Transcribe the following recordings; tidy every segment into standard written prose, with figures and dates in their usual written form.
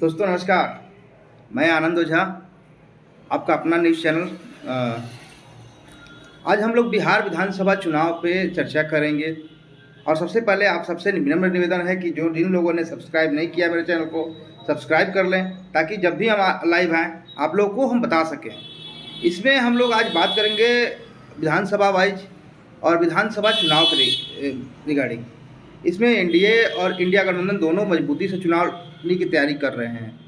दोस्तों नमस्कार। मैं आनंद ओझा, आपका अपना न्यूज़ चैनल। आज हम लोग बिहार विधानसभा चुनाव पे चर्चा करेंगे। और सबसे पहले आप सबसे विनम्र निवेदन है कि जिन लोगों ने सब्सक्राइब नहीं किया मेरे चैनल को सब्सक्राइब कर लें, ताकि जब भी हम लाइव आएँ आप लोगों को हम बता सकें। इसमें हम लोग आज बात करेंगे विधानसभा वाइज और विधानसभा चुनाव के रिगार्डिंग। इसमें एनडीए और इंडिया गठबंधन दोनों मजबूती से चुनाव की तैयारी कर रहे हैं।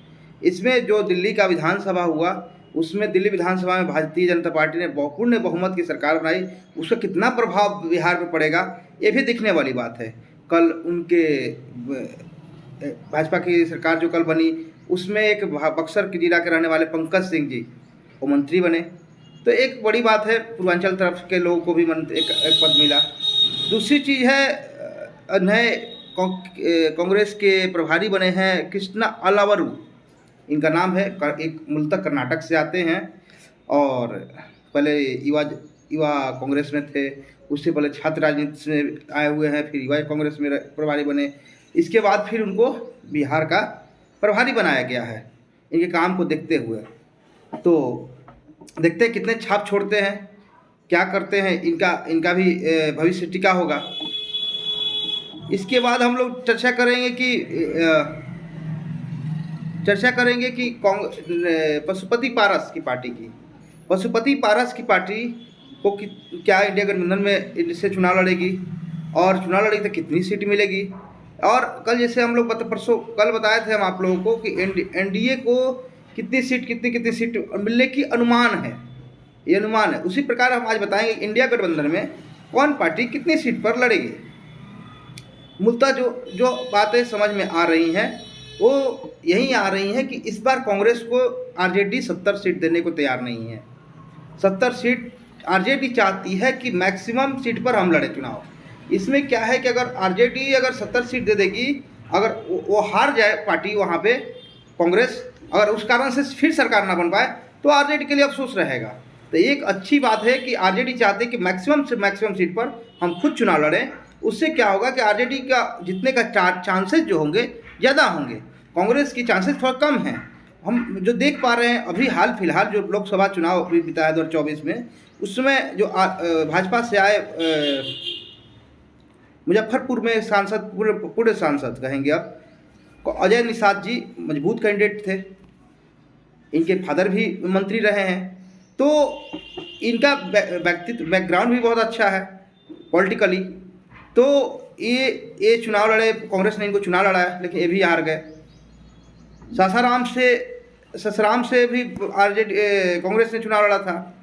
इसमें जो दिल्ली का विधानसभा हुआ, उसमें दिल्ली विधानसभा में भारतीय जनता पार्टी ने पूर्ण बहुमत की सरकार बनाई। उसका कितना प्रभाव बिहार पर पड़ेगा ये भी दिखने वाली बात है। कल उनके भाजपा की सरकार जो कल बनी, उसमें एक बक्सर के जिला के रहने वाले पंकज सिंह जी वो मंत्री बने, तो एक बड़ी बात है। पूर्वांचल तरफ के लोगों को भी एक पद मिला। दूसरी चीज़ है, नए कांग्रेस के प्रभारी बने हैं कृष्णा अलावरू, इनका नाम है। एक मूलतः कर्नाटक से आते हैं और पहले युवा कांग्रेस में थे, उससे पहले छात्र राजनीति से आए हुए हैं, फिर युवा कांग्रेस में प्रभारी बने। इसके बाद फिर उनको बिहार का प्रभारी बनाया गया है इनके काम को देखते हुए। तो देखते हैं कितने छाप छोड़ते हैं, क्या करते हैं, इनका भी भविष्य टिका होगा। इसके बाद हम लोग चर्चा करेंगे कि पशुपति पारस की पार्टी को क्या इंडिया गठबंधन में इनसे चुनाव लड़ेगी, और चुनाव लड़ेगी तो कितनी सीट मिलेगी। और कल जैसे हम लोग कल बताए थे हम आप लोगों को कि एनडीए को कितनी सीट मिलने की अनुमान है, ये अनुमान है। उसी प्रकार हम आज बताएंगे इंडिया गठबंधन में कौन पार्टी कितनी सीट पर लड़ेगी। मूलतः जो बातें समझ में आ रही हैं वो यही आ रही हैं कि इस बार कांग्रेस को आरजेडी 70 सीट देने को तैयार नहीं है। 70 सीट आरजेडी चाहती है कि मैक्सिमम सीट पर हम लड़े चुनाव। इसमें क्या है कि अगर आरजेडी 70 सीट दे देगी, अगर वो हार जाए पार्टी वहाँ पे कांग्रेस, अगर उस कारण से फिर सरकार ना बन पाए तो आरजेडी के लिए अफसोस रहेगा। तो एक अच्छी बात है कि आरजेडी चाहते हैं कि मैक्सिमम से मैक्सिमम सीट पर हम खुद चुनाव लड़ें। उससे क्या होगा कि आरजेडी का जीतने का चांसेस जो होंगे ज़्यादा होंगे, कांग्रेस की चांसेस थोड़ा कम हैं। हम जो देख पा रहे हैं अभी हाल फिलहाल जो लोकसभा चुनाव अभी बीता है 2024 में, उसमें जो भाजपा से आए मुजफ्फरपुर में सांसद, पूरे सांसद कहेंगे अब, अजय निषाद जी मजबूत कैंडिडेट थे। इनके फादर भी मंत्री रहे हैं, तो इनका व्यक्तित्व बैकग्राउंड भी बहुत अच्छा है पॉलिटिकली। तो ये चुनाव लड़े, कांग्रेस ने इनको चुनाव लड़ाया लेकिन ये भी हार गए। ससराम से भी आरजेडी कांग्रेस ने चुनाव लड़ा था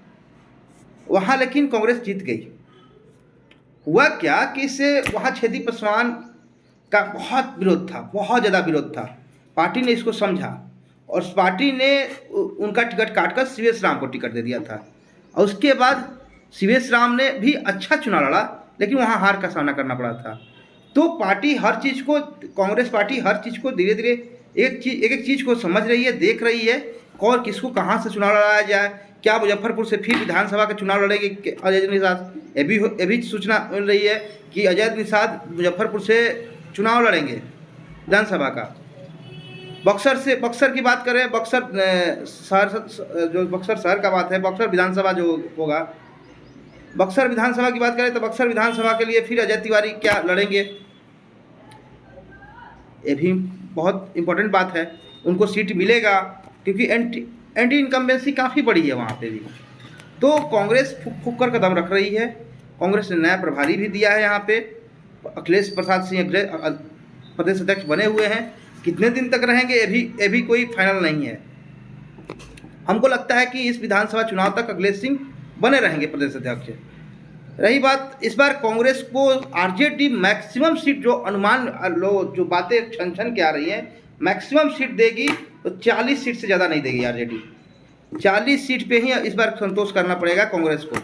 वहाँ, लेकिन कांग्रेस जीत गई। हुआ क्या कि इससे वहाँ छेदी पासवान का बहुत विरोध था, बहुत ज़्यादा विरोध था। पार्टी ने इसको समझा और पार्टी ने उनका टिकट काटकर सीवेश राम को टिकट दे दिया था। और उसके बाद सीवेश राम ने भी अच्छा चुनाव लड़ा, लेकिन वहाँ हार का सामना करना पड़ा था। तो पार्टी कांग्रेस पार्टी हर चीज़ को धीरे धीरे एक एक चीज़ को समझ रही है, देख रही है और किसको कहाँ से चुनाव लड़ाया जाए। क्या मुजफ्फरपुर से फिर विधानसभा का चुनाव लड़ेगी अजय निषाद? ये भी सूचना मिल रही है कि अजय निषाद मुजफ्फरपुर से चुनाव लड़ेंगे विधानसभा का। बक्सर की बात करें, बक्सर शहर का बात है, बक्सर विधानसभा जो होगा, बक्सर विधानसभा की बात करें तो बक्सर विधानसभा के लिए फिर अजय तिवारी क्या लड़ेंगे, ये भी बहुत इम्पोर्टेंट बात है। उनको सीट मिलेगा क्योंकि एंटी इनकम्बेंसी काफ़ी बड़ी है वहाँ पे भी। तो कांग्रेस फूक कर कदम रख रही है। कांग्रेस ने नया प्रभारी भी दिया है यहाँ पे, अखिलेश प्रसाद सिंह प्रदेश अध्यक्ष बने हुए हैं। कितने दिन तक रहेंगे ये भी कोई फाइनल नहीं है। हमको लगता है कि इस विधानसभा चुनाव तक अखिलेश सिंह बने रहेंगे प्रदेश अध्यक्ष। रही बात इस बार कांग्रेस को आरजेडी मैक्सिमम सीट जो अनुमान जो बातें छन के आ रही हैं, मैक्सिमम सीट देगी तो 40 सीट से ज़्यादा नहीं देगी आरजेडी। 40 सीट पे ही इस बार संतोष करना पड़ेगा कांग्रेस को,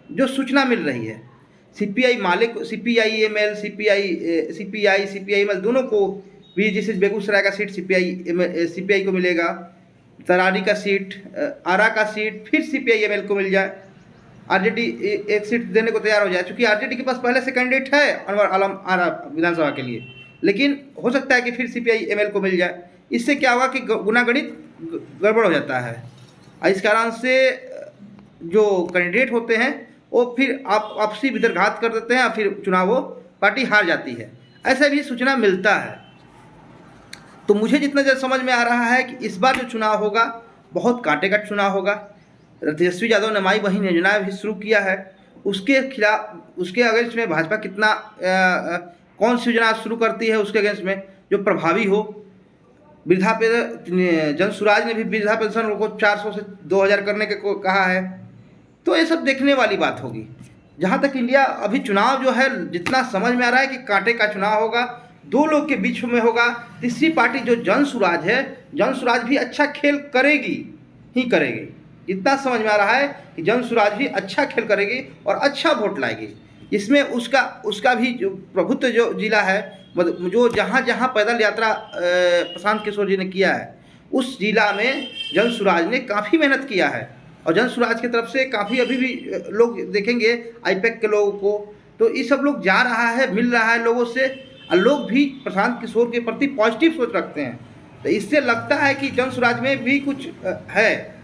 जो सूचना मिल रही है। सीपीआई दोनों को भी, जैसे बेगूसराय का सीट सीपीआई को मिलेगा, तरारी का सीट, आरा का सीट फिर सीपीआई को मिल जाए, आरजेडी एक सीट देने को तैयार हो जाए। क्योंकि आरजेडी के पास पहले से कैंडिडेट है अनवर आलम आरा विधानसभा के लिए, लेकिन हो सकता है कि फिर सीपीआई को मिल जाए। इससे क्या होगा कि गुनागणित गड़बड़ हो जाता है। और इस कारण से जो कैंडिडेट होते हैं वो फिर आपसी विदर्घात कर देते हैं और फिर चुनाव वो पार्टी हार जाती है। ऐसा भी सूचना मिलता है। तो मुझे जितना ज़्यादा समझ में आ रहा है कि इस बार जो चुनाव होगा बहुत कांटे का चुनाव होगा। तेजस्वी यादव ने माई बहन योजना भी शुरू किया है, उसके खिलाफ उसके अगेंस्ट में भाजपा कितना कौन सी योजना शुरू करती है उसके अगेंस्ट में जो प्रभावी हो। वृद्धा पे जन सुराज ने भी वृद्धा पेंशन को 400 से 2000 करने के को कहा है। तो ये सब देखने वाली बात होगी। जहाँ तक इंडिया अभी चुनाव जो है जितना समझ में आ रहा है कि कांटे का चुनाव होगा, दो लोग के बीच में होगा। तीसरी पार्टी जो जन सुराज है, जन सुराज भी अच्छा खेल करेगी ही करेगी। जितना समझ में आ रहा है कि जन सुराज भी अच्छा खेल करेगी और अच्छा वोट लाएगी। इसमें उसका भी जो प्रभुत्व जो जिला है, मतलब जो जहाँ जहाँ पैदल यात्रा प्रशांत किशोर जी ने किया है, उस जिला में जन सुराज ने काफ़ी मेहनत किया है। और जन सुराज की तरफ से काफ़ी अभी भी लोग देखेंगे आईपैक के लोगों को, तो ये सब लोग जा रहा है, मिल रहा है लोगों से, और लोग भी प्रशांत किशोर के प्रति पॉजिटिव सोच रखते हैं। तो इससे लगता है कि जन सुराज में भी कुछ है,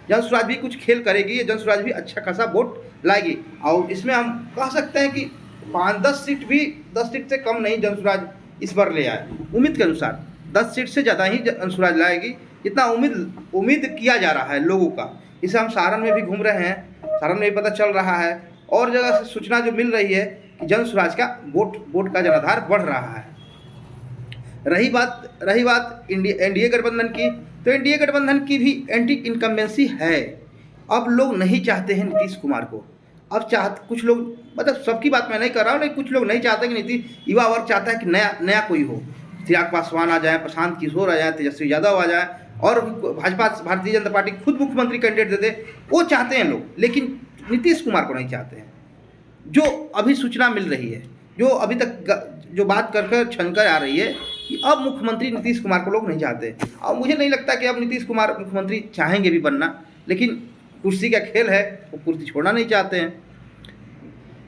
जन सुराज भी कुछ खेल करेगी, जन सुराज भी अच्छा खासा वोट लाएगी। और इसमें हम कह सकते हैं कि 5-10 सीट भी, 10 सीट से कम नहीं जन सुराज इस बार ले आए। उम्मीद के अनुसार 10 सीट से ज़्यादा ही जन सुराज लाएगी, जितना उम्मीद किया जा रहा है लोगों का। इसे हम सारण में भी घूम रहे हैं, सारण में भी पता चल रहा है, और जगह से सूचना जो मिल रही है कि जन सुराज का वोट का जनाधार बढ़ रहा है। रही बात एनडीए गठबंधन की, तो एनडीए गठबंधन की भी एंटी इनकम्बेंसी है। अब लोग नहीं चाहते हैं नीतीश कुमार को। अब कुछ लोग, मतलब सबकी बात मैं नहीं कर रहा हूँ, लेकिन कुछ लोग नहीं चाहते कि नीतीश, युवा वर्ग चाहता है कि नया कोई हो, चिराग पासवान आ जाए, प्रशांत किशोर आ जाए, तेजस्वी यादव आ जाए, और भाजपा भारतीय जनता पार्टी खुद मुख्यमंत्री कैंडिडेट दे दे। वो चाहते हैं लोग, लेकिन नीतीश कुमार को नहीं चाहते हैं। जो अभी सूचना मिल रही है, जो अभी तक जो बात कर छनकर आ रही है कि अब मुख्यमंत्री नीतीश कुमार को लोग नहीं चाहते। और मुझे नहीं लगता कि अब नीतीश कुमार मुख्यमंत्री चाहेंगे भी बनना, लेकिन कुर्सी का खेल है, वो कुर्सी छोड़ना नहीं चाहते हैं।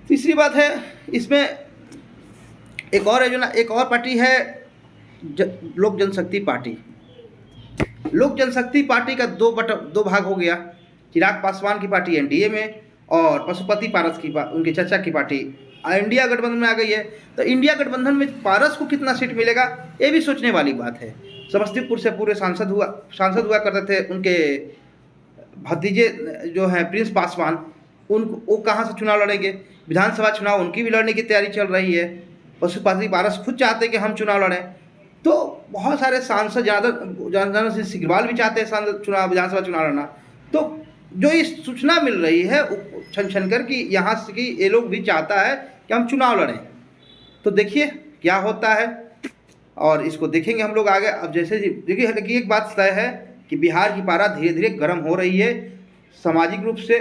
तीसरी बात है इसमें एक और पार्टी है लोक जनशक्ति पार्टी। लोक जनशक्ति पार्टी का दो भाग हो गया। चिराग पासवान की पार्टी एनडीए में, और पशुपति पारस की उनके चाचा की पार्टी इंडिया गठबंधन में आ गई है। तो इंडिया गठबंधन में पारस को कितना सीट मिलेगा, ये भी सोचने वाली बात है। समस्तीपुर से पूरे सांसद हुआ करते थे, उनके भतीजे जो हैं प्रिंस पासवान, वो कहाँ से चुनाव लड़ेंगे। विधानसभा चुनाव उनकी भी लड़ने की तैयारी चल रही है। पशुपति पारस खुद चाहते हैं कि हम चुनाव लड़ें। तो बहुत सारे सांसद, ज़्यादा सिंह सिग्रीवाल भी चाहते हैं विधानसभा चुनाव लड़ना। तो जो इस सूचना मिल रही है छन कर कि यहाँ से कि ये लोग भी चाहता है कि हम चुनाव लड़ें। तो देखिए क्या होता है, और इसको देखेंगे हम लोग आगे। अब जैसे देखिए एक बात तय है कि बिहार की पारा धीरे धीरे गर्म हो रही है, सामाजिक रूप से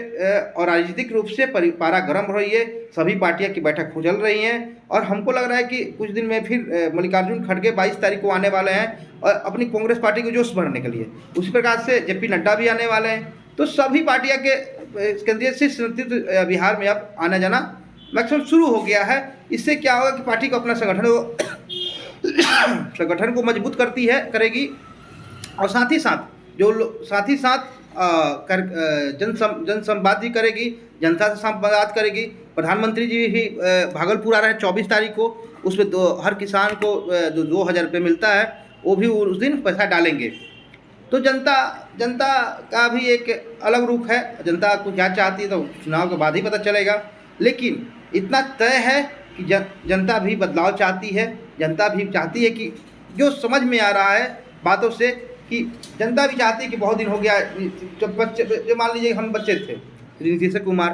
और राजनीतिक रूप से पारा गर्म हो रही है। सभी पार्टियां की बैठक चल रही हैं, और हमको लग रहा है कि कुछ दिन में फिर मल्लिकार्जुन खड़गे 22 तारीख को आने वाले हैं, और अपनी कांग्रेस पार्टी को जोश भरने के लिए। उसी प्रकार से जेपी नड्डा भी आने वाले हैं। तो सभी पार्टियां के केंद्रीय शीर्ष नेतृत्व बिहार में अब आना जाना मैक्सिमम शुरू हो गया है। इससे क्या होगा कि पार्टी को अपना संगठन को मजबूत करेगी, और साथ ही साथ जन संवाद भी करेगी, जनता से संवाद करेगी। प्रधानमंत्री जी भी भागलपुर आ रहे हैं 24 तारीख को। उसमें हर किसान को 2000 रुपये मिलता है, वो भी उस दिन पैसा डालेंगे। तो जनता का भी एक अलग रूप है। जनता को क्या चाहती है तो चुनाव के बाद ही पता चलेगा। लेकिन इतना तय है कि जनता भी बदलाव चाहती है। जनता भी चाहती है कि जो समझ में आ रहा है बातों से, कि जनता भी चाहती है कि बहुत दिन हो गया, जब मान लीजिए हम बच्चे थे, नीतीश कुमार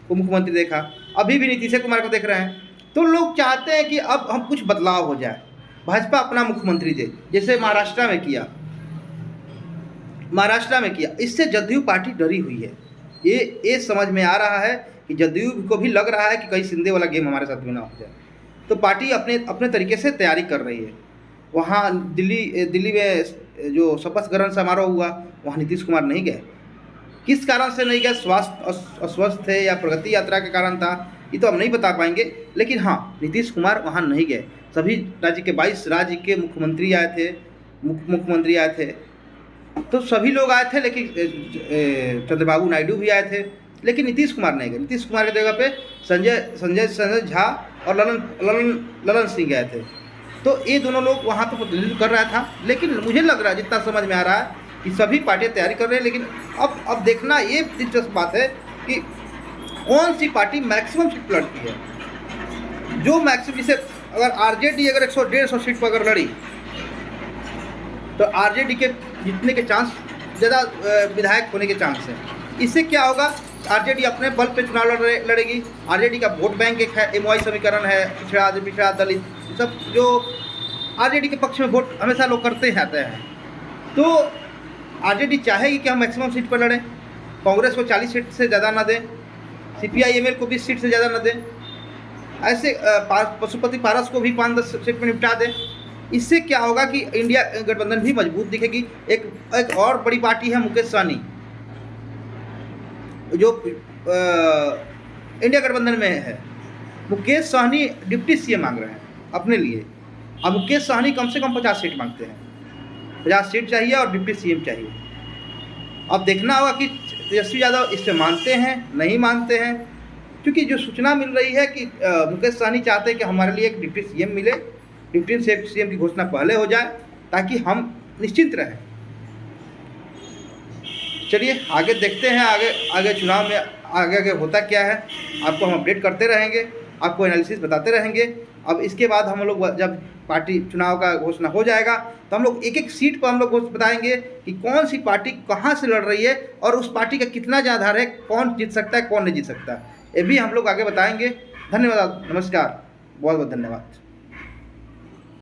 को मुख्यमंत्री देखा, अभी भी नीतीश कुमार को देख रहे हैं, तो लोग चाहते हैं कि अब हम कुछ बदलाव हो जाए, भाजपा अपना मुख्यमंत्री दे, जैसे महाराष्ट्र में किया। इससे जदयू पार्टी डरी हुई है। ये समझ में आ रहा है कि जदयू को भी लग रहा है कि कहीं शिंदे वाला गेम हमारे साथ में ना हो जाए। तो पार्टी अपने तरीके से तैयारी कर रही है। वहाँ दिल्ली में जो शपथ ग्रहण समारोह हुआ, वहाँ नीतीश कुमार नहीं गए। किस कारण से नहीं गए, स्वास्थ्य अस्वस्थ थे या प्रगति यात्रा के कारण था, ये तो हम नहीं बता पाएंगे। लेकिन हाँ, नीतीश कुमार वहाँ नहीं गए। सभी राज्य के 22 राज्य के मुख्यमंत्री आए थे, मुख्यमंत्री आए थे, तो सभी लोग आए थे, लेकिन चंद्रबाबू नायडू भी आए थे, लेकिन नीतीश कुमार नहीं गए। नीतीश कुमार की जगह पे संजय झा और ललन सिंह गए थे। तो ये दोनों लोग वहाँ तो प्रतिनिधित्व कर रहा था, लेकिन मुझे लग रहा है, जितना समझ में आ रहा है, कि सभी पार्टियाँ तैयारी कर रही हैं। लेकिन अब देखना ये दिलचस्प बात है कि कौन सी पार्टी मैक्सिमम सीट पर लड़ती है। जो मैक्सिमम, जैसे अगर आरजेडी अगर 100-150 सीट पर अगर लड़ी, तो आरजेडी के जीतने के चांस ज़्यादा, विधायक होने के चांस हैं। इससे क्या होगा, आरजेडी अपने बल पे चुनाव लड़ेगी। आरजेडी का वोट बैंक एक है, एमओआई समीकरण है, पिछड़ा दलित सब जो आरजेडी के पक्ष में वोट हमेशा लोग करते आते हैं। तो आरजेडी चाहेगी कि हम मैक्सिमम सीट पर लड़ें, कांग्रेस को 40 सीट से ज़्यादा ना दें, सीपीआई-एमएल को 20 सीट से ज़्यादा न दें, ऐसे पशुपति पारस को भी 5-10 सीट में निपटा दें। इससे क्या होगा कि इंडिया गठबंधन भी मजबूत दिखेगी। एक और बड़ी पार्टी है मुकेश सहनी, जो इंडिया गठबंधन में है। मुकेश सहनी डिप्टी सीएम मांग रहे हैं अपने लिए। अब मुकेश सहनी कम से कम 50 सीट मांगते हैं, 50 सीट चाहिए और डिप्टी सीएम चाहिए। अब देखना होगा कि तेजस्वी यादव इससे मानते हैं नहीं मानते हैं, क्योंकि जो सूचना मिल रही है कि मुकेश सहनी चाहते हैं कि हमारे लिए एक डिप्टी सीएम मिले, डिप्टी सीएम की घोषणा पहले हो जाए ताकि हम निश्चिंत रहें। चलिए आगे देखते हैं, आगे चुनाव में आगे होता क्या है, आपको हम अपडेट करते रहेंगे, आपको एनालिसिस बताते रहेंगे। अब इसके बाद हम लोग जब पार्टी चुनाव का घोषणा हो जाएगा, तो हम लोग एक एक सीट पर हम लोग बताएंगे कि कौन सी पार्टी कहाँ से लड़ रही है और उस पार्टी का कितना आधार है, कौन जीत सकता है कौन नहीं जीत सकता, ये भी हम लोग आगे बताएंगे। धन्यवाद, नमस्कार, बहुत बहुत धन्यवाद।